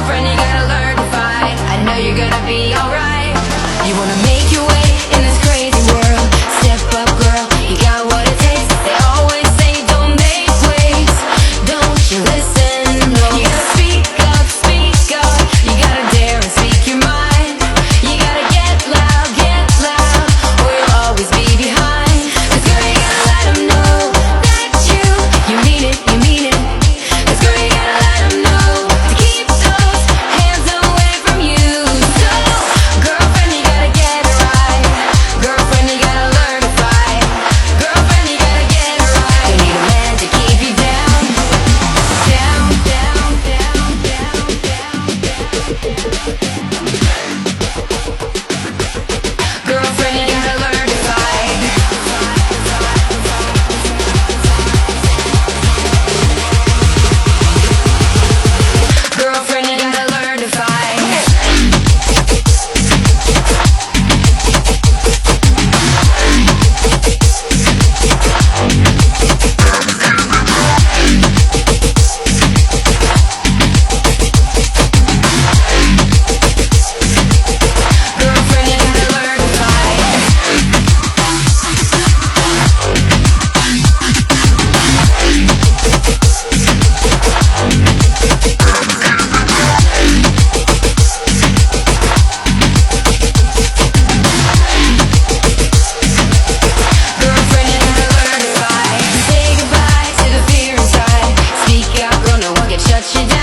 Girlfriend, you gotta learn to fight. I know you're gonna be alright. You wanna make your way in this crazy world. Step up, girl, you got what it takes. They always say don't make waves. Don't you listen, no. You gotta speak up, speak up. You gotta dare and speak your mind. You gotta get loud, or you'll always be behind. 'Cause girl, you gotta let them know that you mean it, you mean it. 'Cause girl, you gotta let them know to keep those hands away from you. So, girlfriend, you gotta get it right. Girlfriend, you gotta learn to fight. Girlfriend, you gotta get it right. You need a man to keep you down, down, down, down, down, down. Girlfriend, you gotta learn to fight. Girlfriend, you gotta learn to fight. Girlfriend, you gotta learn to fight. Girlfriend, you gotta learn to fight. Say goodbye to the fear inside. Speak out, girl, no one can shut you down.